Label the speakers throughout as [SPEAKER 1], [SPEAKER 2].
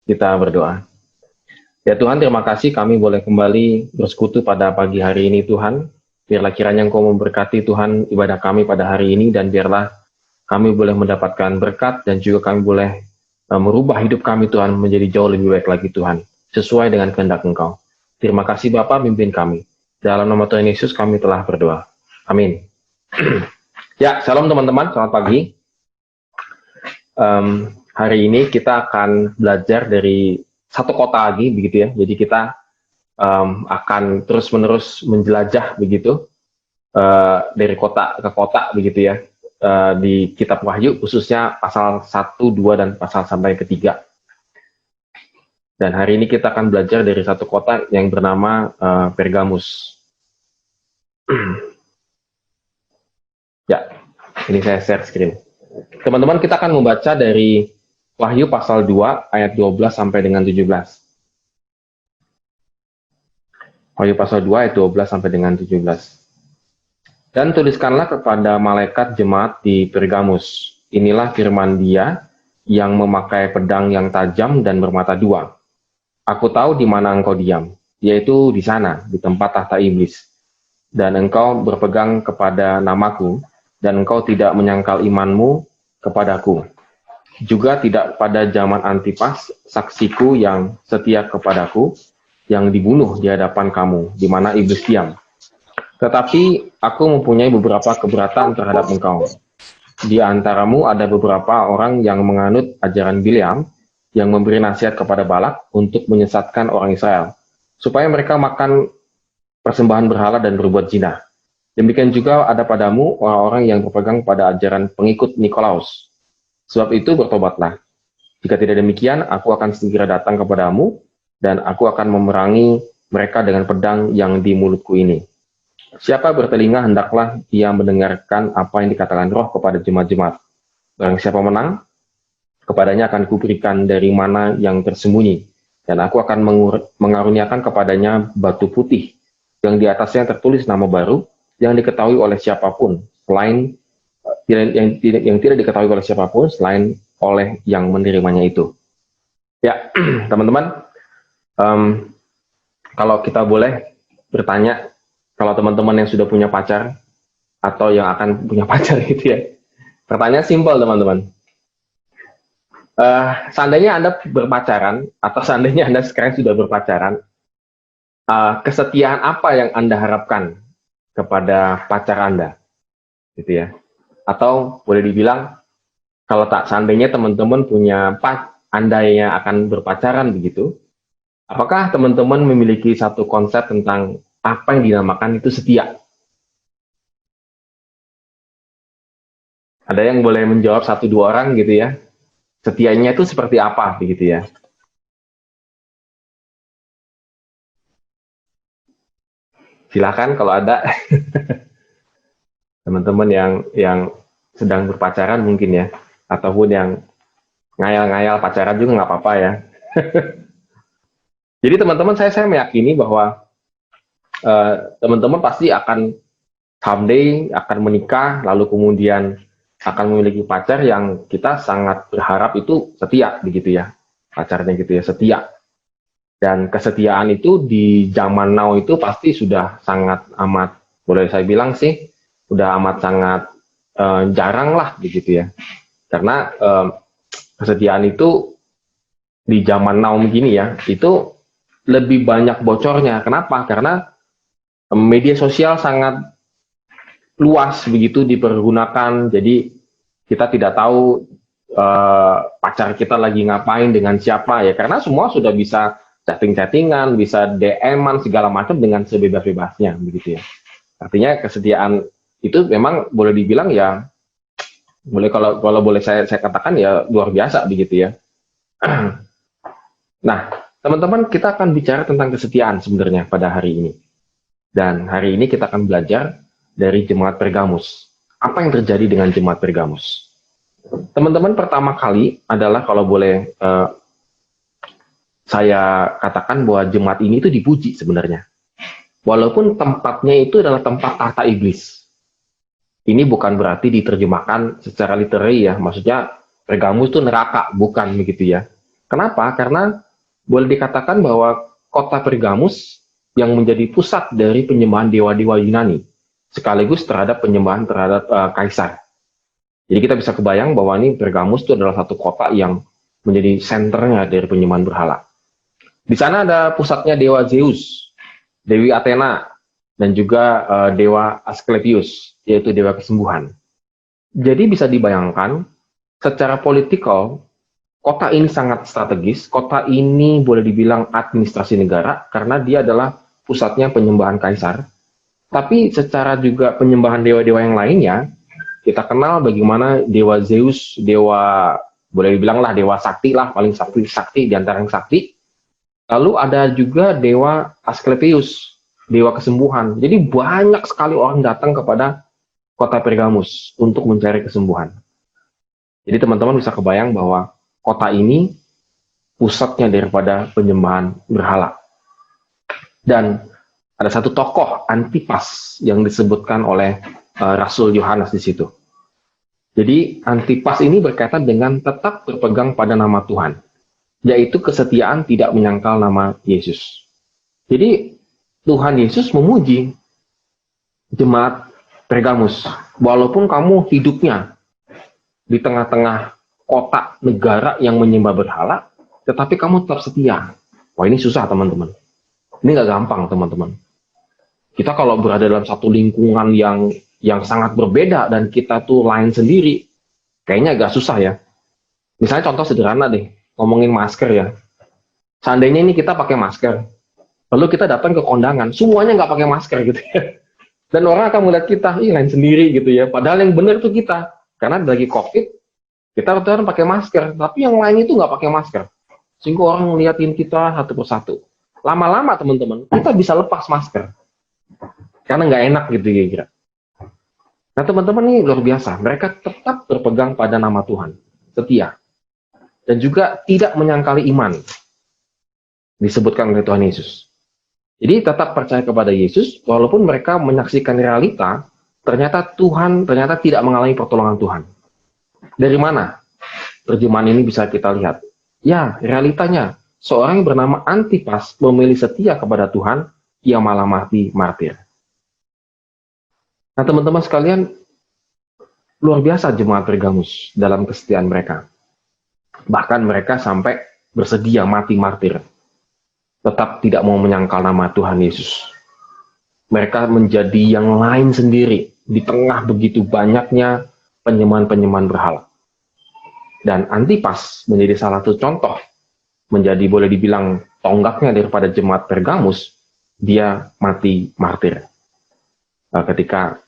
[SPEAKER 1] Kita berdoa. Ya Tuhan, terima kasih kami boleh kembali bersekutu pada pagi hari ini Tuhan. Biarlah kiranya Engkau memberkati Tuhan ibadah kami pada hari ini, dan biarlah kami boleh mendapatkan berkat dan juga kami boleh merubah hidup kami Tuhan menjadi jauh lebih baik lagi Tuhan, sesuai dengan kehendak Engkau. Terima kasih Bapa, pimpin kami. Dalam nama Tuhan Yesus kami telah berdoa. Amin. Ya, salam teman-teman, selamat pagi. Hari ini kita akan belajar dari satu kota lagi begitu ya. Jadi kita akan terus-menerus menjelajah begitu dari kota ke kota begitu ya, di kitab Wahyu, khususnya pasal 1, 2, dan pasal sampai ketiga. Dan hari ini kita akan belajar dari satu kota yang bernama Pergamus. Ya, ini saya share screen. Teman-teman, kita akan membaca dari Wahyu pasal 2 ayat 12 sampai dengan 17. Wahyu pasal 2 ayat 12 sampai dengan 17. Dan tuliskanlah kepada malaikat jemaat di Pergamus, inilah firman Dia yang memakai pedang yang tajam dan bermata dua. Aku tahu di mana engkau diam, yaitu di sana, di tempat tahta iblis. Dan engkau berpegang kepada namaku, dan engkau tidak menyangkal imanmu kepadaku. Juga tidak pada zaman Antipas, saksiku yang setia kepadaku, yang dibunuh di hadapan kamu, di mana iblis diam. Tetapi aku mempunyai beberapa keberatan terhadap engkau. Di antaramu ada beberapa orang yang menganut ajaran Bileam, yang memberi nasihat kepada Balak untuk menyesatkan orang Israel, supaya mereka makan persembahan berhala dan berbuat zina. Demikian juga ada padamu orang-orang yang berpegang pada ajaran pengikut Nikolaus. Sebab itu bertobatlah. Jika tidak demikian, aku akan segera datang kepadamu, dan aku akan memerangi mereka dengan pedang yang di mulutku ini. Siapa bertelinga, hendaklah ia mendengarkan apa yang dikatakan Roh kepada jemaat-jemaat. Barang siapa menang, kepadanya akan kuberikan dari mana yang tersembunyi, dan aku akan mengaruniakan kepadanya batu putih, yang di atasnya tertulis nama baru, yang diketahui oleh siapapun, selain yang tidak diketahui oleh siapapun selain oleh yang menerimanya itu. Ya, teman-teman, kalau kita boleh bertanya, kalau teman-teman yang sudah punya pacar atau yang akan punya pacar gitu ya, pertanyaan simpel teman-teman. Seandainya Anda berpacaran, atau seandainya Anda sekarang sudah berpacaran, kesetiaan apa yang Anda harapkan kepada pacar Anda, gitu ya? Atau boleh dibilang, kalau tak seandainya teman-teman punya Anda yang akan berpacaran begitu, apakah teman-teman memiliki satu konsep tentang apa yang dinamakan itu setia? Ada yang boleh menjawab satu dua orang gitu ya? Setianya itu seperti apa begitu ya? Silakan kalau ada teman-teman yang sedang berpacaran mungkin ya, ataupun yang ngayal-ngayal pacaran juga nggak apa-apa ya. Jadi teman-teman, saya meyakini bahwa teman-teman pasti akan someday akan menikah, lalu kemudian akan memiliki pacar yang kita sangat berharap itu setia begitu ya, pacarnya gitu ya, setia. Dan kesetiaan itu di zaman now itu pasti sudah sangat amat, boleh saya bilang sih, udah amat sangat jarang lah begitu ya. Karena kesetiaan itu di zaman now begini ya, itu lebih banyak bocornya. Kenapa? Karena media sosial sangat luas begitu dipergunakan, jadi kita tidak tahu pacar kita lagi ngapain dengan siapa ya, karena semua sudah bisa chatting-chattingan, bisa DM-an segala macam dengan sebebas-bebasnya begitu ya. Artinya kesetiaan itu memang boleh dibilang ya, boleh kalau boleh saya katakan ya luar biasa begitu ya. Nah, teman-teman, kita akan bicara tentang kesetiaan sebenarnya pada hari ini. Dan hari ini kita akan belajar dari jemaat Pergamus. Apa yang terjadi dengan jemaat Pergamus? Teman-teman, pertama kali adalah kalau boleh saya katakan bahwa jemaat ini itu dipuji sebenarnya. Walaupun tempatnya itu adalah tempat tahta iblis. Ini bukan berarti diterjemahkan secara literary ya, maksudnya Pergamus itu neraka, bukan begitu ya. Kenapa? Karena boleh dikatakan bahwa kota Pergamus yang menjadi pusat dari penyembahan dewa-dewa Yunani, sekaligus terhadap penyembahan terhadap kaisar. Jadi kita bisa kebayang bahwa ini Pergamus itu adalah satu kota yang menjadi senternya dari penyembahan berhala. Di sana ada pusatnya dewa Zeus, Dewi Athena, dan juga dewa Asklepios, yaitu dewa kesembuhan. Jadi bisa dibayangkan, secara politikal, kota ini sangat strategis. Kota ini boleh dibilang administrasi negara, karena dia adalah pusatnya penyembahan kaisar. Tapi secara juga penyembahan dewa-dewa yang lainnya, kita kenal bagaimana dewa Zeus, dewa boleh dibilang lah dewa sakti lah, paling sakti di antara yang sakti. Lalu ada juga dewa Asklepios, dewa kesembuhan. Jadi banyak sekali orang datang kepada kota Pergamus untuk mencari kesembuhan. Jadi teman-teman bisa kebayang bahwa kota ini pusatnya daripada penyembahan berhala. Dan ada satu tokoh Antipas yang disebutkan oleh Rasul Yohanes di situ. Jadi Antipas ini berkaitan dengan tetap berpegang pada nama Tuhan, yaitu kesetiaan tidak menyangkal nama Yesus. Jadi Tuhan Yesus memuji jemaat Pergamus, walaupun kamu hidupnya di tengah-tengah kota negara yang menyembah berhala, tetapi kamu tetap setia. Wah, ini susah teman-teman. Ini nggak gampang teman-teman. Kita kalau berada dalam satu lingkungan yang sangat berbeda dan kita tuh lain sendiri, kayaknya agak susah ya. Misalnya contoh sederhana deh, ngomongin masker ya. Seandainya ini kita pakai masker, lalu kita datang ke kondangan, semuanya nggak pakai masker gitu ya. Dan orang akan melihat kita, lain sendiri gitu ya. Padahal yang benar itu kita. Karena lagi COVID, kita betul pakai masker, tapi yang lain itu nggak pakai masker. Sehingga orang ngeliatin kita satu persatu. Lama-lama teman-teman, kita bisa lepas masker. Karena nggak enak gitu ya kira. Nah teman-teman ini luar biasa. Mereka tetap berpegang pada nama Tuhan. Setia. Dan juga tidak menyangkali iman. Disebutkan oleh Tuhan Yesus. Jadi tetap percaya kepada Yesus, walaupun mereka menyaksikan realita, ternyata tidak mengalami pertolongan Tuhan. Dari mana terjemahan ini bisa kita lihat? Ya, realitanya, seorang yang bernama Antipas memilih setia kepada Tuhan, ia malah mati martir. Nah teman-teman sekalian, luar biasa jemaat Pergamus dalam kesetiaan mereka. Bahkan mereka sampai bersedia mati martir. Tetap tidak mau menyangkal nama Tuhan Yesus. Mereka menjadi yang lain sendiri di tengah begitu banyaknya penyembahan-penyembahan berhala. Dan Antipas menjadi salah satu contoh, menjadi boleh dibilang tonggaknya daripada jemaat Pergamus, dia mati martir. Ketika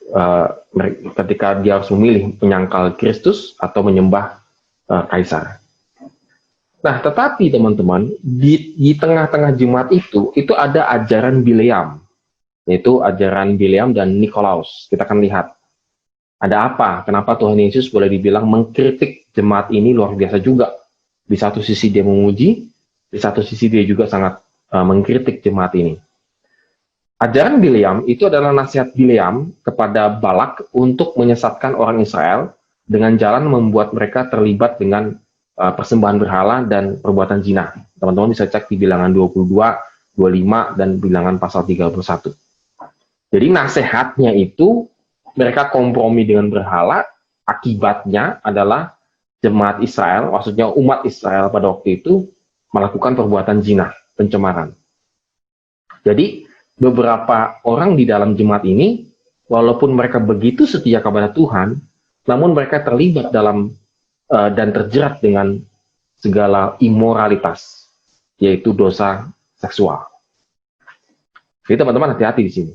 [SPEAKER 1] dia harus memilih menyangkal Kristus atau menyembah kaisar. Nah, tetapi teman-teman, di tengah-tengah jemaat itu ada ajaran Bileam, yaitu ajaran Bileam dan Nikolaus. Kita akan lihat ada apa, kenapa Tuhan Yesus boleh dibilang mengkritik jemaat ini luar biasa juga. Di satu sisi dia memuji, di satu sisi dia juga sangat mengkritik jemaat ini. Ajaran Bileam itu adalah nasihat Bileam kepada Balak untuk menyesatkan orang Israel dengan jalan membuat mereka terlibat dengan persembahan berhala dan perbuatan zina. Teman-teman bisa cek di bilangan 22, 25, dan bilangan pasal 31. Jadi nasihatnya itu mereka kompromi dengan berhala, akibatnya adalah jemaat Israel, maksudnya umat Israel pada waktu itu melakukan perbuatan zina, pencemaran. Jadi beberapa orang di dalam jemaat ini, walaupun mereka begitu setia kepada Tuhan, namun mereka terlibat dalam dan terjerat dengan segala imoralitas, yaitu dosa seksual. Jadi teman-teman hati-hati di sini.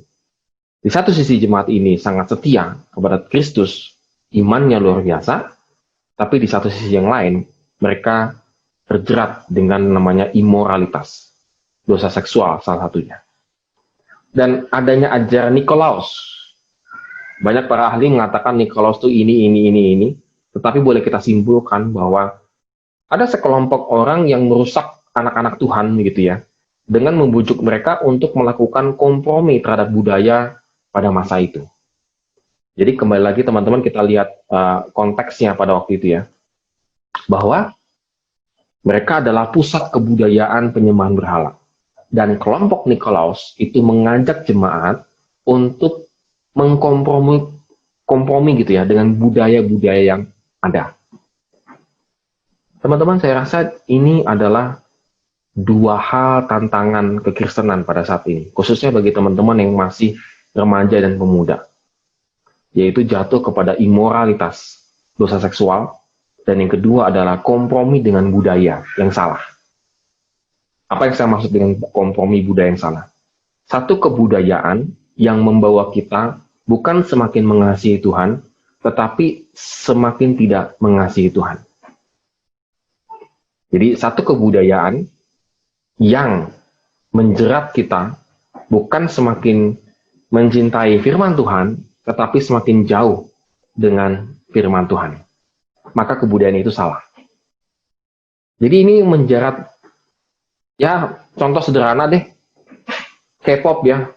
[SPEAKER 1] Di satu sisi jemaat ini sangat setia kepada Kristus, imannya luar biasa, tapi di satu sisi yang lain, mereka terjerat dengan namanya imoralitas, dosa seksual salah satunya. Dan adanya ajaran Nikolaus. Banyak para ahli mengatakan Nikolaus itu ini. Tetapi boleh kita simpulkan bahwa ada sekelompok orang yang merusak anak-anak Tuhan gitu ya, dengan membujuk mereka untuk melakukan kompromi terhadap budaya pada masa itu. Jadi kembali lagi teman-teman kita lihat konteksnya pada waktu itu ya, bahwa Mereka adalah pusat kebudayaan penyembahan berhala. Dan kelompok Nikolaus itu mengajak jemaat untuk kompromi gitu ya dengan budaya-budaya yang ada. Teman-teman, saya rasa ini adalah dua hal tantangan kekristenan pada saat ini, khususnya bagi teman-teman yang masih remaja dan pemuda, yaitu jatuh kepada imoralitas, dosa seksual, dan yang kedua adalah kompromi dengan budaya yang salah. Apa yang saya maksud dengan kompromi budaya yang salah? Satu kebudayaan yang membawa kita bukan semakin mengasihi Tuhan, tetapi semakin tidak mengasihi Tuhan. Jadi satu kebudayaan yang menjerat kita bukan semakin mencintai firman Tuhan, tetapi semakin jauh dengan firman Tuhan. Maka kebudayaan itu salah. Jadi ini menjerat, ya contoh sederhana deh, K-pop ya,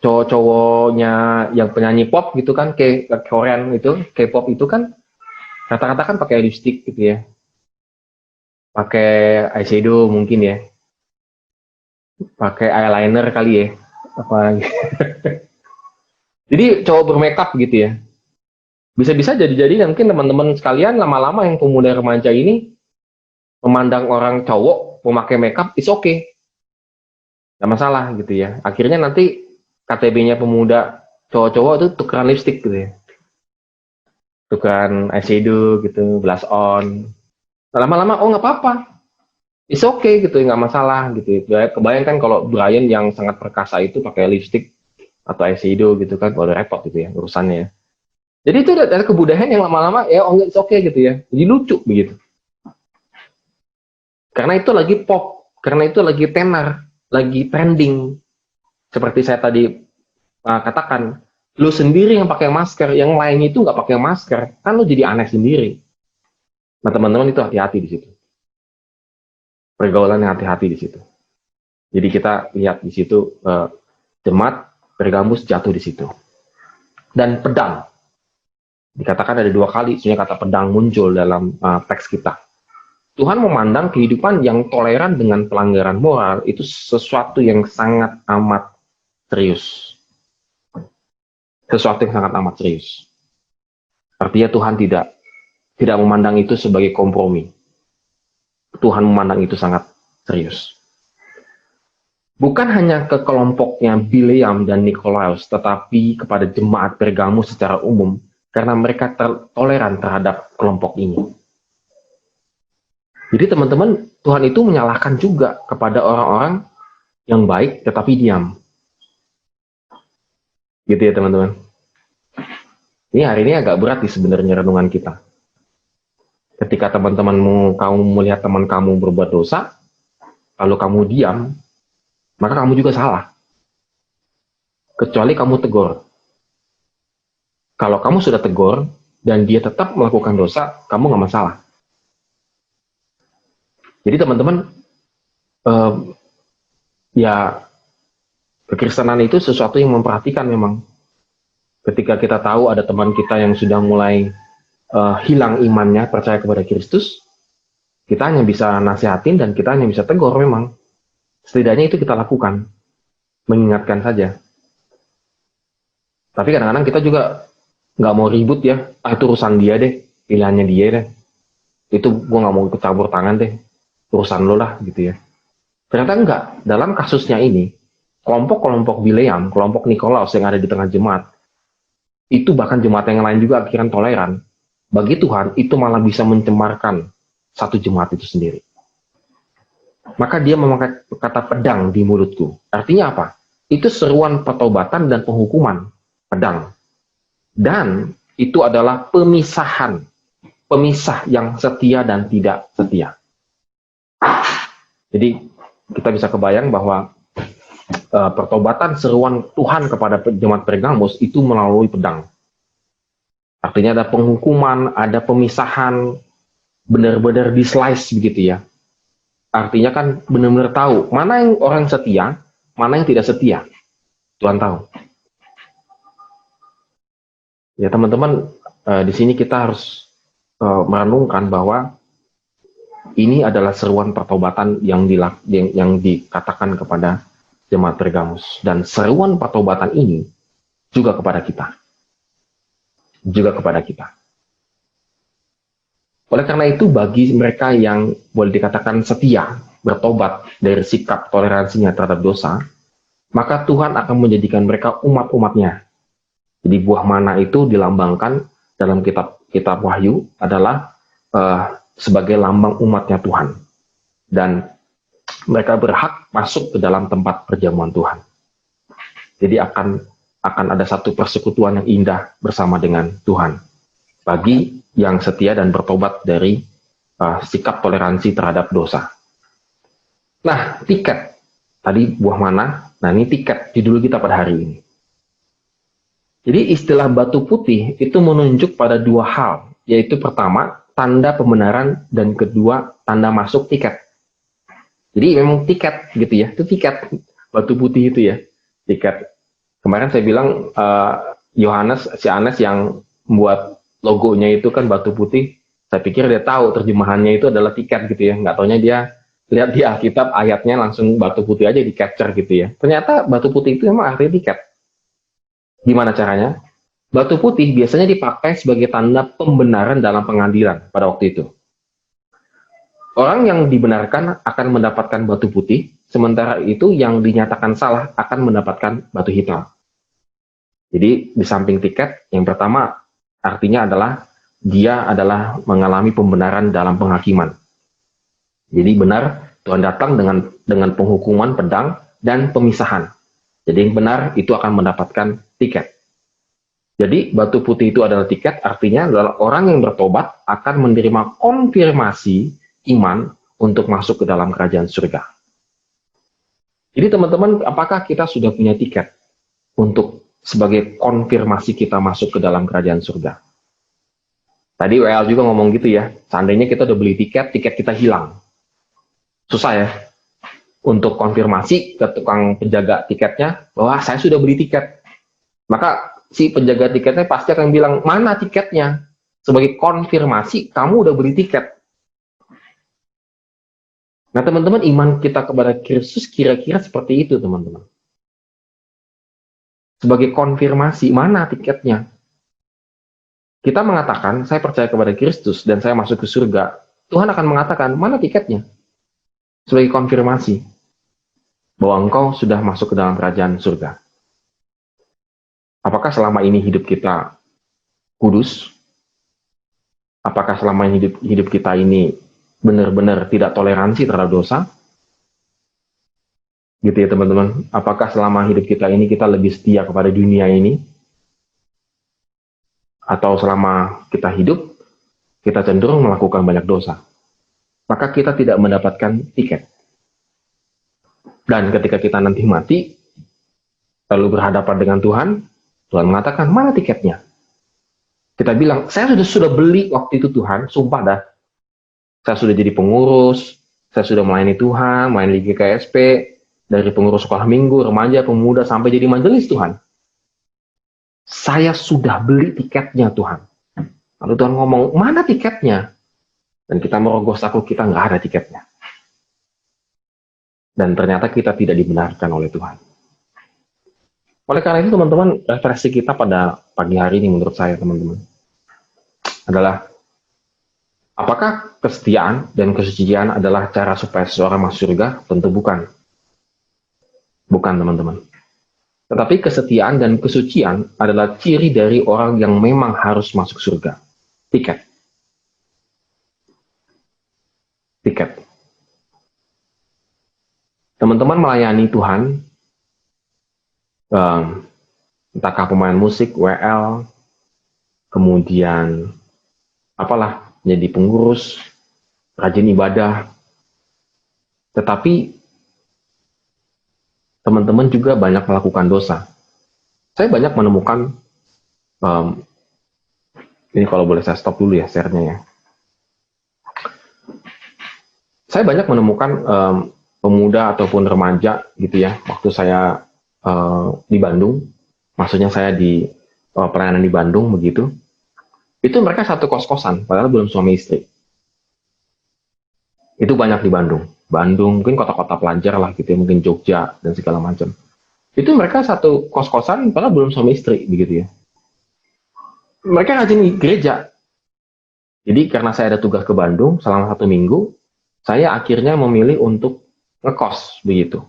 [SPEAKER 1] cowok-cowoknya yang penyanyi pop gitu kan, Korean itu, K-pop itu kan rata-rata kan pakai lipstick gitu ya, pakai eyeshadow mungkin ya, pakai eyeliner kali ya, apa? Jadi cowok bermakeup gitu ya. Bisa-bisa jadi mungkin teman-teman sekalian lama-lama yang pemuda remaja ini memandang orang cowok memakai makeup is okay, nggak masalah gitu ya. Akhirnya nanti KTB-nya pemuda cowok-cowok itu tukeran lipstick gitu ya, tukeran eyeshadow gitu, blush on. Lama-lama oh nggak apa-apa, it's okay gitu, nggak masalah gitu. Kebayangkan kalau Brian yang sangat perkasa itu pakai lipstick atau eyeshadow gitu kan, kalau repot gitu ya urusannya. Jadi itu ada kebudayaan yang lama-lama ya oh it's okay gitu ya, jadi lucu begitu. Karena itu lagi pop, karena itu lagi tenar, lagi trending. Seperti saya tadi katakan, lu sendiri yang pakai masker, yang lainnya itu nggak pakai masker, kan lu jadi aneh sendiri. Nah teman-teman itu hati-hati di situ. Pergaulan yang hati-hati di situ. Jadi kita lihat di situ jemaat Pergamus jatuh di situ. Dan pedang. Dikatakan ada 2 kali sebenarnya kata pedang muncul dalam teks kita. Tuhan memandang kehidupan yang toleran dengan pelanggaran moral itu sesuatu yang sangat amat serius. Sesuatu yang sangat amat serius. Artinya Tuhan tidak memandang itu sebagai kompromi. Tuhan memandang itu sangat serius. Bukan hanya ke kelompoknya Bileam dan Nikolaus, tetapi kepada jemaat Pergamus secara umum, karena mereka toleran terhadap kelompok ini. Jadi teman-teman, Tuhan itu menyalahkan juga kepada orang-orang yang baik tetapi diam. Gitu ya teman-teman. Ini hari ini agak berat sih sebenarnya renungan kita. Ketika kamu melihat teman kamu berbuat dosa, lalu kamu diam, maka kamu juga salah. Kecuali kamu tegur. Kalau kamu sudah tegur dan dia tetap melakukan dosa, kamu nggak masalah. Jadi teman-teman, ya kekristenan itu sesuatu yang memperhatikan memang. Ketika kita tahu ada teman kita yang sudah mulai hilang imannya, percaya kepada Kristus, kita hanya bisa nasihatin dan kita hanya bisa tegur memang. Setidaknya itu kita lakukan, mengingatkan saja. Tapi kadang-kadang kita juga nggak mau ribut ya, itu urusan dia deh, pilihannya dia deh. Itu gue nggak mau ikut campur tangan deh, urusan lo lah gitu ya. Ternyata enggak, dalam kasusnya ini, kelompok-kelompok Bileam, kelompok Nikolaus yang ada di tengah jemaat, itu bahkan jemaat yang lain juga akhirnya toleran. Bagi Tuhan, itu malah bisa mencemarkan satu jemaat itu sendiri. Maka dia memakai kata pedang di mulutku. Artinya apa? Itu seruan pertobatan dan penghukuman. Pedang. Dan itu adalah pemisahan. Pemisah yang setia dan tidak setia. Jadi kita bisa kebayang bahwa pertobatan seruan Tuhan kepada jemaat Pergamus itu melalui pedang. Artinya ada penghukuman, ada pemisahan, benar-benar di slice begitu ya. Artinya kan benar-benar tahu mana yang orang setia, mana yang tidak setia. Tuhan tahu. Ya teman-teman, di sini kita harus merenungkan bahwa ini adalah seruan pertobatan yang dikatakan kepada jemaat Pergamus. Dan seruan pertobatan ini juga kepada kita. Juga kepada kita. Oleh karena itu, bagi mereka yang boleh dikatakan setia, bertobat dari sikap toleransinya terhadap dosa, maka Tuhan akan menjadikan mereka umat-umatnya. Jadi buah mana itu dilambangkan dalam kitab Wahyu adalah sebagai lambang umatnya Tuhan. Dan mereka berhak masuk ke dalam tempat perjamuan Tuhan. Jadi akan ada satu persekutuan yang indah bersama dengan Tuhan bagi yang setia dan bertobat dari sikap toleransi terhadap dosa. Nah, tiket tadi buah mana. Nah, ini tiket judul kita pada hari ini. Jadi istilah batu putih itu menunjuk pada dua hal, yaitu pertama tanda pembenaran dan kedua tanda masuk tiket. Jadi memang tiket gitu ya, itu tiket batu putih itu ya, tiket. Kemarin saya bilang si Anes yang membuat logonya itu kan batu putih. Saya pikir dia tahu terjemahannya itu adalah tiket gitu ya, nggak taunya dia lihat di Alkitab ayatnya langsung batu putih aja di capture gitu ya. Ternyata batu putih itu memang artinya tiket. Gimana caranya? Batu putih biasanya dipakai sebagai tanda pembenaran dalam pengadilan pada waktu itu. Orang yang dibenarkan akan mendapatkan batu putih, sementara itu yang dinyatakan salah akan mendapatkan batu hitam. Jadi di samping tiket, yang pertama artinya adalah dia adalah mengalami pembenaran dalam penghakiman. Jadi benar Tuhan datang dengan penghukuman pedang dan pemisahan. Jadi yang benar itu akan mendapatkan tiket. Jadi batu putih itu adalah tiket, artinya adalah orang yang bertobat akan menerima konfirmasi iman untuk masuk ke dalam kerajaan surga. Jadi teman-teman, apakah kita sudah punya tiket untuk sebagai konfirmasi kita masuk ke dalam kerajaan surga? Tadi WL juga ngomong gitu ya, seandainya kita udah beli tiket kita hilang. Susah ya untuk konfirmasi ke tukang penjaga tiketnya bahwa saya sudah beli tiket. Maka si penjaga tiketnya pasti akan bilang, mana tiketnya? Sebagai konfirmasi, kamu udah beli tiket. Nah teman-teman, iman kita kepada Kristus kira-kira seperti itu teman-teman. Sebagai konfirmasi, mana tiketnya? Kita mengatakan, saya percaya kepada Kristus dan saya masuk ke surga. Tuhan akan mengatakan, mana tiketnya? Sebagai konfirmasi bahwa engkau sudah masuk ke dalam kerajaan surga. Apakah selama ini hidup kita kudus? Apakah selama ini hidup kita ini benar-benar tidak toleransi terhadap dosa? Gitu ya teman-teman. Apakah selama hidup kita ini kita lebih setia kepada dunia ini? Atau selama kita hidup, kita cenderung melakukan banyak dosa? Maka kita tidak mendapatkan tiket. Dan ketika kita nanti mati, lalu berhadapan dengan Tuhan, Tuhan mengatakan, mana tiketnya? Kita bilang, saya sudah beli waktu itu Tuhan, sumpah dah. Saya sudah jadi pengurus, saya sudah melayani Tuhan, melayani GKSP, dari pengurus sekolah minggu, remaja, pemuda, sampai jadi majelis Tuhan. Saya sudah beli tiketnya Tuhan. Lalu Tuhan ngomong, mana tiketnya? Dan kita merogoh saku, kita nggak ada tiketnya. Dan ternyata kita tidak dibenarkan oleh Tuhan. Oleh karena itu teman-teman, refleksi kita pada pagi hari ini menurut saya teman-teman adalah, apakah kesetiaan dan kesucian adalah cara supaya seseorang masuk surga? Tentu bukan. Bukan teman-teman. Tetapi kesetiaan dan kesucian adalah ciri dari orang yang memang harus masuk surga. Tiket. Tiket. Teman-teman melayani Tuhan, entahkah pemain musik, WL, kemudian apalah, jadi pengurus, rajin ibadah, tetapi teman-teman juga banyak melakukan dosa. Saya banyak menemukan, ini kalau boleh saya stop dulu ya share-nya ya. Saya banyak menemukan pemuda ataupun remaja gitu ya, waktu saya di Bandung, maksudnya saya di pelayanan di Bandung begitu, itu mereka satu kos-kosan, padahal belum suami istri. Itu banyak di Bandung. Bandung, mungkin kota-kota pelajar lah gitu ya, mungkin Jogja dan segala macam. Itu mereka satu kos-kosan, padahal belum suami istri begitu ya. Mereka rajin di gereja. Jadi karena saya ada tugas ke Bandung selama 1 minggu, saya akhirnya memilih untuk ngekos begitu.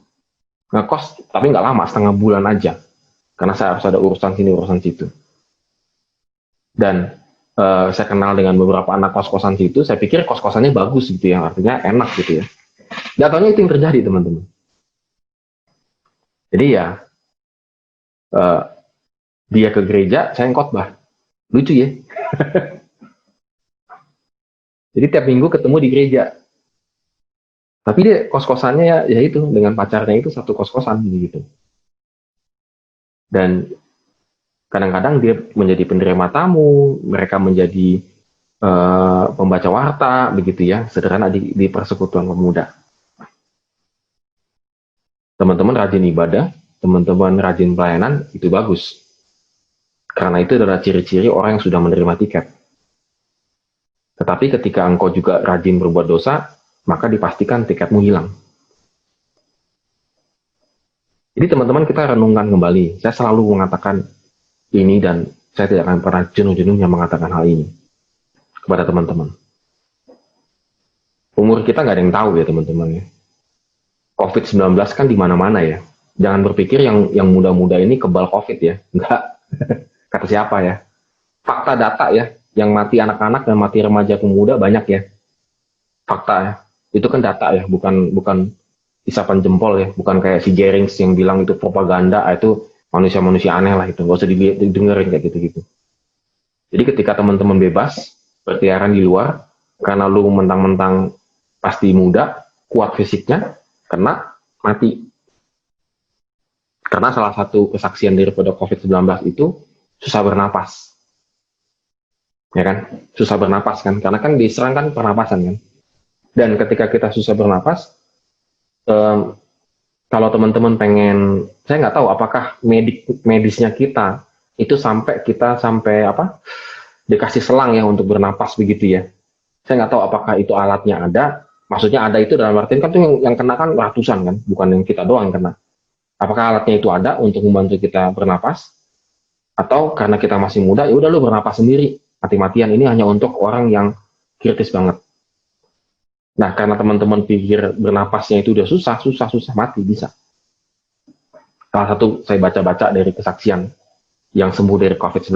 [SPEAKER 1] Ngekos, tapi nggak lama, setengah bulan aja. Karena saya harus ada urusan sini, urusan situ. Dan saya kenal dengan beberapa anak kos-kosan situ, saya pikir kos-kosannya bagus gitu ya, artinya enak gitu ya. Datanya itu yang terjadi teman-teman. Jadi ya, uh, dia ke gereja, saya khotbah. Lucu ya. Jadi tiap minggu ketemu di gereja. Tapi dia kos-kosannya ya itu, dengan pacarnya itu satu kos-kosan gitu. Dan kadang-kadang dia menjadi penerima tamu, mereka menjadi pembaca warta, begitu ya, sederhana di persekutuan pemuda. Teman-teman rajin ibadah, teman-teman rajin pelayanan, itu bagus. Karena itu adalah ciri-ciri orang yang sudah menerima tiket. Tetapi ketika engkau juga rajin berbuat dosa, maka dipastikan tiketmu hilang. Jadi teman-teman kita renungkan kembali. Saya selalu mengatakan ini dan saya tidak akan pernah jenuh-jenuhnya mengatakan hal ini kepada teman-teman. Umur kita nggak ada yang tahu ya teman-teman ya. COVID-19 kan di mana-mana ya. Jangan berpikir yang muda-muda ini kebal COVID ya. Enggak. Kata siapa ya? Fakta data ya. Yang mati anak-anak dan mati remaja pemuda banyak ya. Fakta ya. Itu kan data ya, bukan isapan jempol ya. Bukan kayak si Jerings yang bilang itu propaganda, itu manusia-manusia aneh lah itu. Nggak usah didengerin kayak gitu-gitu. Jadi ketika teman-teman bebas, berkeliaran di luar, karena lu mentang-mentang pasti muda, kuat fisiknya, kena, mati. Karena salah satu kesaksian daripada COVID-19 itu susah bernapas. Ya kan? Susah bernapas kan? Karena kan diserang kan pernapasan kan? Dan ketika kita susah bernapas, kalau teman-teman pengen, saya nggak tahu apakah medisnya kita itu sampai dikasih selang ya untuk bernapas begitu ya. Saya nggak tahu apakah itu alatnya ada. Maksudnya ada itu dalam artian kan tuh yang kena kan ratusan kan, bukan yang kita doang yang kena. Apakah alatnya itu ada untuk membantu kita bernapas? Atau karena kita masih muda, ya udah lu bernapas sendiri, mati-matian. Ini hanya untuk orang yang kritis banget. Nah, karena teman-teman pikir bernapasnya itu udah susah mati bisa. Salah satu saya baca-baca dari kesaksian yang sembuh dari COVID-19.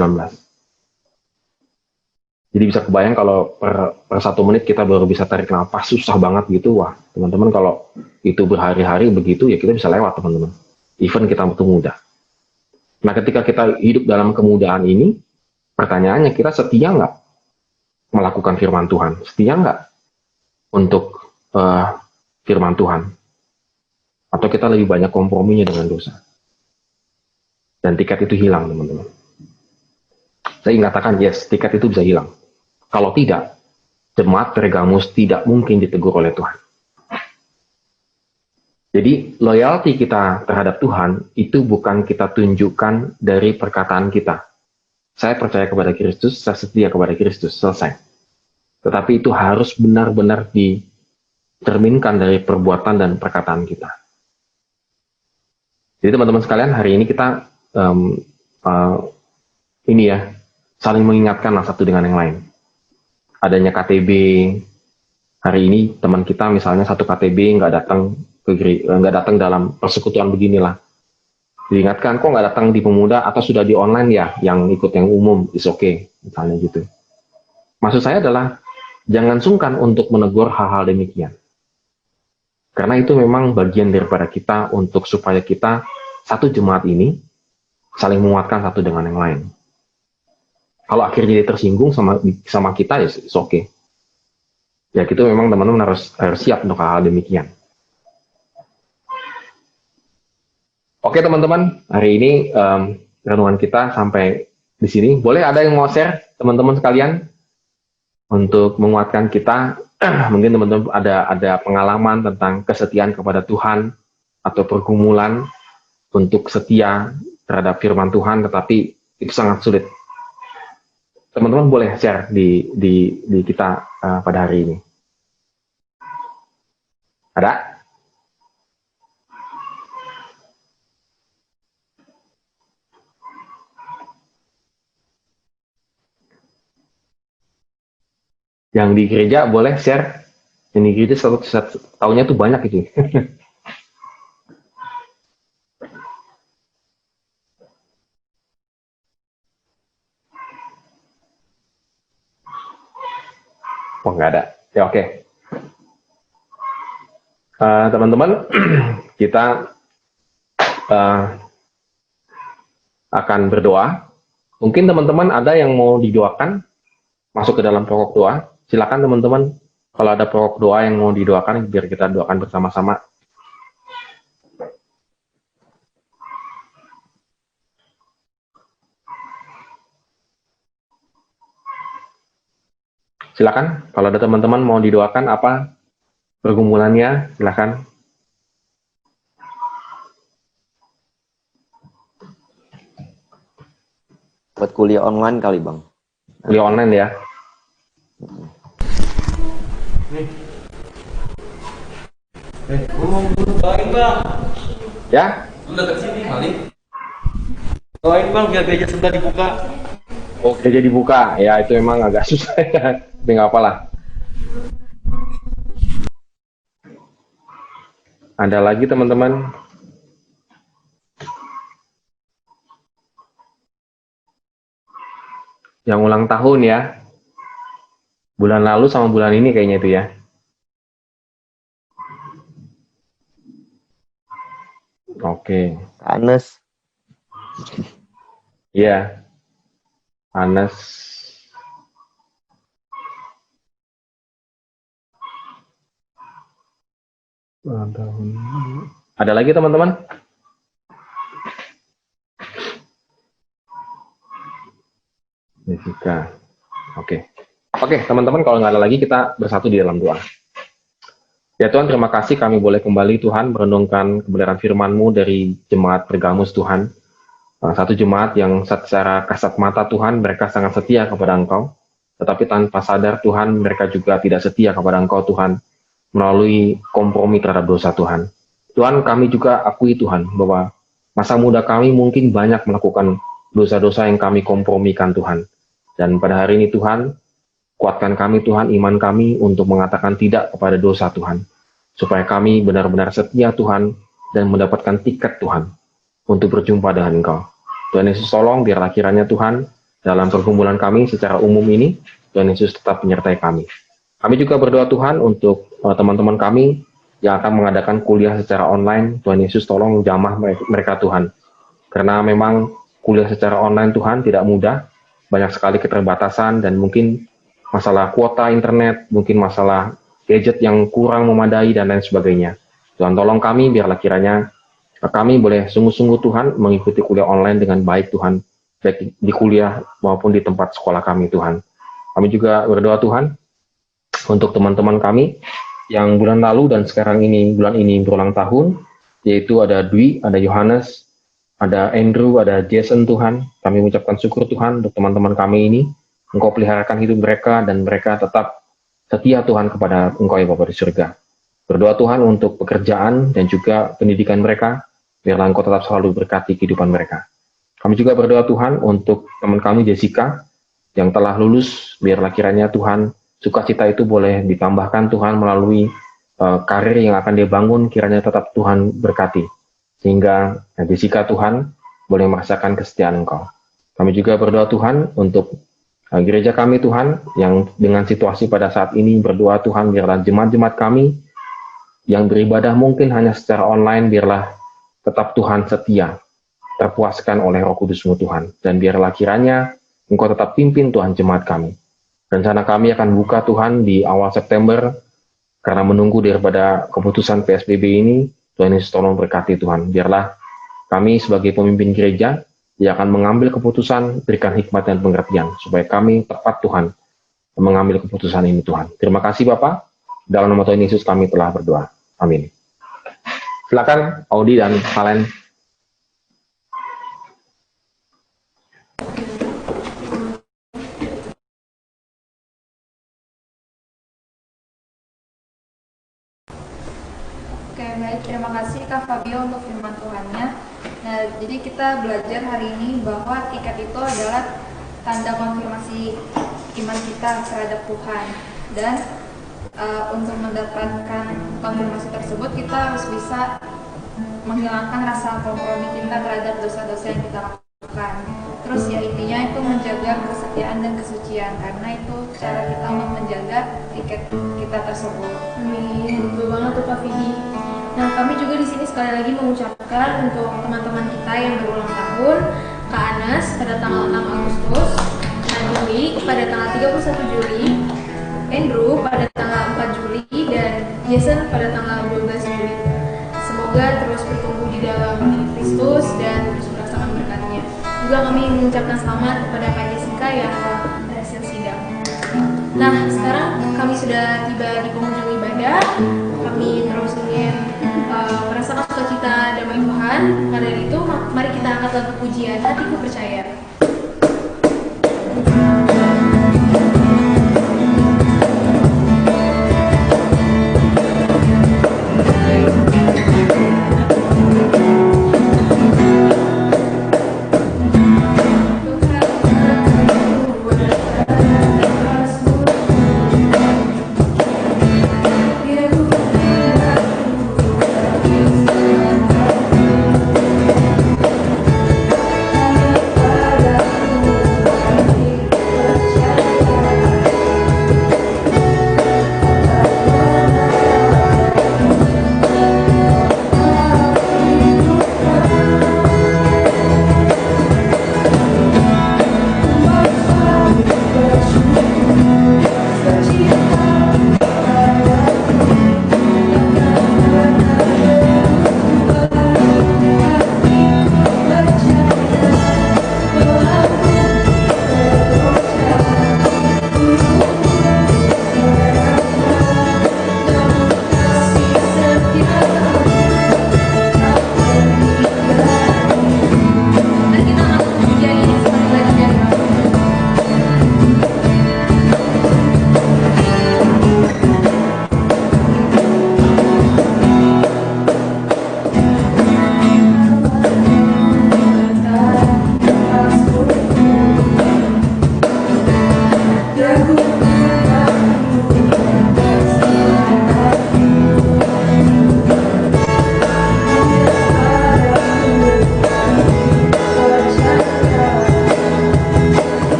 [SPEAKER 1] Jadi bisa kebayang kalau per 1 menit kita baru bisa tarik nafas, susah banget gitu. Wah, teman-teman kalau itu berhari-hari begitu, ya kita bisa lewat teman-teman. Even kita masih muda. Nah, ketika kita hidup dalam kemudaan ini, pertanyaannya kita setia nggak melakukan firman Tuhan? Setia nggak untuk firman Tuhan? Atau kita lebih banyak komprominya dengan dosa? Dan tiket itu hilang, teman-teman. Saya ingin katakan, yes, tiket itu bisa hilang. Kalau tidak, jemaat Pergamus tidak mungkin ditegur oleh Tuhan. Jadi, loyalty kita terhadap Tuhan itu bukan kita tunjukkan dari perkataan kita. Saya percaya kepada Kristus, saya setia kepada Kristus, selesai. Tetapi itu harus benar-benar dicerminkan dari perbuatan dan perkataan kita. Jadi teman-teman sekalian, hari ini kita saling mengingatkan satu dengan yang lain. Adanya KTB, hari ini teman kita misalnya satu KTB nggak datang dalam persekutuan beginilah. Diingatkan, kok nggak datang di pemuda atau sudah di online ya, yang ikut yang umum, is okay, misalnya gitu. Maksud saya adalah, jangan sungkan untuk menegur hal-hal demikian. Karena itu memang bagian daripada kita untuk supaya kita, satu jemaat ini, saling menguatkan satu dengan yang lain. Kalau akhirnya dia tersinggung sama kita, ya it's okay. Ya gitu memang teman-teman harus siap untuk hal-hal demikian. Oke teman-teman, hari ini renungan kita sampai di sini. Boleh ada yang mau share teman-teman sekalian untuk menguatkan kita? Mungkin teman-teman ada pengalaman tentang kesetiaan kepada Tuhan atau pergumulan untuk setia terhadap firman Tuhan, tetapi itu sangat sulit. Teman-teman boleh share di kita pada hari ini. Ada? Yang di gereja boleh share. Yang di gereja satu tahunnya tuh banyak itu. Oh, nggak ada. Ya, oke. Teman-teman, kita uh, akan berdoa. Mungkin teman-teman ada yang mau didoakan, masuk ke dalam pokok doa. Silakan teman-teman, kalau ada pokok doa yang mau didoakan, biar kita doakan bersama-sama. Silakan, kalau ada teman-teman mau didoakan apa pergumulannya, silakan.
[SPEAKER 2] Buat kuliah online kali, Bang.
[SPEAKER 1] Kuliah online ya.
[SPEAKER 3] Nih. Gue mau doain, Bang.
[SPEAKER 1] Ya?
[SPEAKER 3] Lu dekat sini kali. Doain, Bang, biar gereja sebelah dibuka.
[SPEAKER 1] Oh, gereja dibuka. Ya, itu emang agak susah ya. Tapi nggak apalah. Ada lagi teman-teman? Yang ulang tahun ya. Bulan lalu sama bulan ini kayaknya itu ya. Oke.
[SPEAKER 2] Anes.
[SPEAKER 1] Iya. Anes. Ulang tahun. Ada lagi teman-teman? Jessica. Oke. Oke, teman-teman, kalau nggak ada lagi, kita bersatu di dalam doa. Ya Tuhan, terima kasih kami boleh kembali Tuhan merenungkan kebenaran firman-Mu dari jemaat Pergamus Tuhan. Satu jemaat yang secara kasat mata Tuhan, mereka sangat setia kepada Engkau. Tetapi tanpa sadar Tuhan, mereka juga tidak setia kepada Engkau Tuhan, melalui kompromi terhadap dosa Tuhan. Tuhan, kami juga akui Tuhan, bahwa masa muda kami mungkin banyak melakukan dosa-dosa yang kami kompromikan Tuhan. Dan pada hari ini Tuhan, kuatkan kami Tuhan, iman kami untuk mengatakan tidak kepada dosa Tuhan. Supaya kami benar-benar setia Tuhan dan mendapatkan tiket Tuhan untuk berjumpa dengan Engkau. Tuhan Yesus tolong biarlah kiranya Tuhan dalam pergumulan kami secara umum ini, Tuhan Yesus tetap menyertai kami. Kami juga berdoa Tuhan untuk teman-teman kami yang akan mengadakan kuliah secara online. Tuhan Yesus tolong jamah mereka Tuhan. Karena memang kuliah secara online Tuhan tidak mudah, banyak sekali keterbatasan dan mungkin masalah kuota internet, mungkin masalah gadget yang kurang memadai dan lain sebagainya. Tuhan tolong kami biarlah kiranya kami boleh sungguh-sungguh Tuhan mengikuti kuliah online dengan baik Tuhan, baik di kuliah maupun di tempat sekolah kami Tuhan. Kami juga berdoa Tuhan untuk teman-teman kami yang bulan lalu dan sekarang ini, bulan ini berulang tahun, yaitu ada Dwi, ada Yohanes, ada Andrew, ada Jason Tuhan. Kami mengucapkan syukur Tuhan untuk teman-teman kami ini. Engkau peliharakan hidup mereka dan mereka tetap setia Tuhan kepada Engkau ya Bapa di surga. Berdoa Tuhan untuk pekerjaan dan juga pendidikan mereka, biarlah Engkau tetap selalu berkati kehidupan mereka. Kami juga berdoa Tuhan untuk teman kami Jessica yang telah lulus, biarlah kiranya Tuhan sukacita itu boleh ditambahkan Tuhan melalui karir yang akan dia bangun, kiranya tetap Tuhan berkati. Sehingga Jessica Tuhan boleh merasakan kesetiaan Engkau. Kami juga berdoa Tuhan untuk gereja kami Tuhan, yang dengan situasi pada saat ini berdoa Tuhan, biarlah jemaat-jemaat kami yang beribadah mungkin hanya secara online, biarlah tetap Tuhan setia, terpuaskan oleh Roh Kudus-Mu Tuhan. Dan biarlah kiranya Engkau tetap pimpin Tuhan jemaat kami. Rencana kami akan buka Tuhan di awal September, karena menunggu daripada keputusan PSBB ini. Tuhan Yesus tolong berkati Tuhan. Biarlah kami sebagai pemimpin gereja yang akan mengambil keputusan, berikan hikmat dan pengertian, supaya kami tepat Tuhan mengambil keputusan ini Tuhan. Terima kasih Bapak. Dalam nama Tuhan Yesus kami telah berdoa. Amin. Silakan Audi dan Valen.
[SPEAKER 4] baik. Terima kasih Kak Fabio untuk firman Tuhannya. Nah, jadi kita belajar hari ini bahwa tiket itu adalah tanda konfirmasi iman kita terhadap Tuhan. Dan untuk mendapatkan konfirmasi tersebut, kita harus bisa menghilangkan rasa kompromi kita terhadap dosa-dosa yang kita lakukan. Terus ya intinya itu menjaga kesetiaan dan kesucian, karena itu cara kita untuk menjaga tiket kita tersebut.
[SPEAKER 5] Amin, betul banget tuh Kak Vidi. Nah, kami juga di sini sekali lagi mengucapkan untuk teman-teman kita yang berulang tahun, Kak Anas pada tanggal 6 Agustus, Kak Juli pada tanggal 31 Juli, Andrew pada tanggal 4 Juli, dan Jason pada tanggal 12 Juli. Semoga terus bertumbuh di dalam Kristus dan terus merasakan berkatnya. Juga kami mengucapkan selamat kepada Kak Jessica yang berhasil sidang. Nah, sekarang kami sudah tiba di penghujung ibadah. Kami terus ingin merasakan sukacita damai Tuhan. Karena itu, mari kita angkat lagu pujian Hatiku Percaya.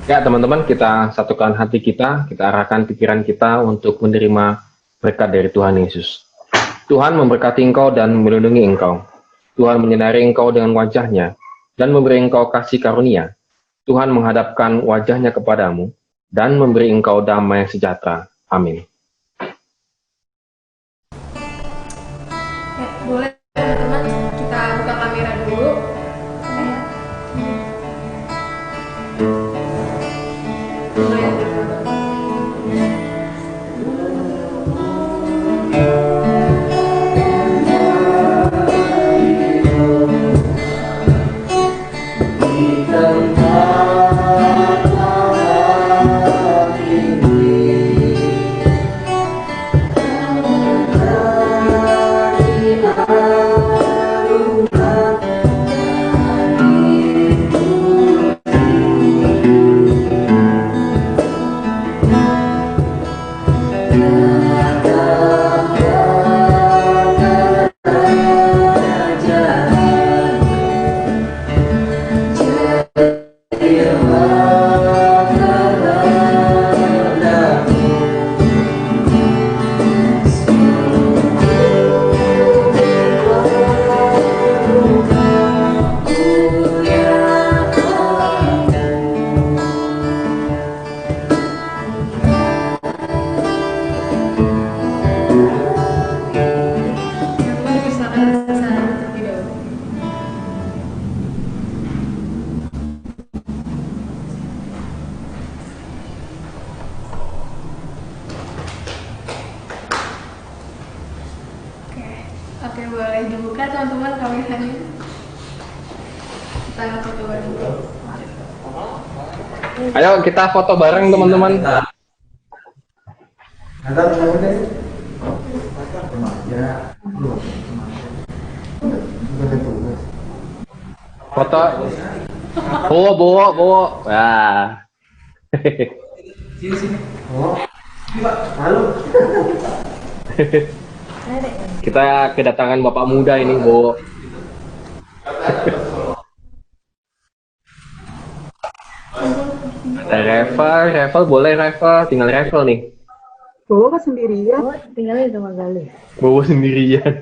[SPEAKER 1] Ya teman-teman, kita satukan hati kita arahkan pikiran kita untuk menerima berkat dari Tuhan Yesus. Tuhan memberkati engkau dan melindungi engkau. Tuhan menyinari engkau dengan wajah-Nya dan memberi engkau kasih karunia. Tuhan menghadapkan wajah-Nya kepadamu dan memberi engkau damai sejahtera. Amin.
[SPEAKER 5] Ya, boleh teman-teman kita buka kamera dulu. Dipersilakan ke sana terlebih dahulu. Oke, oke, boleh dibuka teman-teman kameranya. Kita foto bareng dulu.
[SPEAKER 1] Ayo kita foto bareng teman-teman. Foto. Bowo. Wah. Kita kedatangan bapak muda ini, Bowo. Ada Revel boleh Revel, tinggal Revel nih.
[SPEAKER 6] Bowo kan sendirian.
[SPEAKER 7] Tinggalnya sama Galih.
[SPEAKER 1] Bowo sendirian.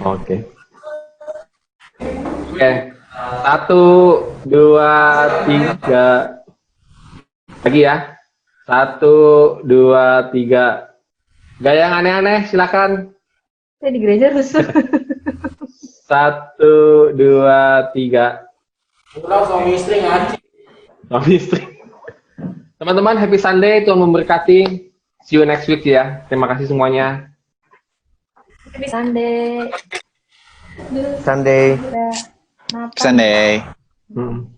[SPEAKER 1] Oke. Oke. 1, 2, 3. Lagi ya. 1, 2, 3. Gak yang aneh-aneh, silakan.
[SPEAKER 7] Saya di gereja rusuh.
[SPEAKER 1] 1, 2, 3.
[SPEAKER 3] Pulang suami istri ngaji.
[SPEAKER 1] Suami istri. Teman-teman, happy Sunday, Tuhan memberkati. See you next week ya. Terima kasih semuanya.
[SPEAKER 7] Sunday.
[SPEAKER 2] Sunday.
[SPEAKER 8] Sunday.
[SPEAKER 1] Hmm.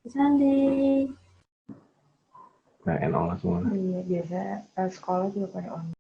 [SPEAKER 7] Sunday.
[SPEAKER 1] Nah, enak semua.
[SPEAKER 7] Iya, biasa sekolah juga pada online.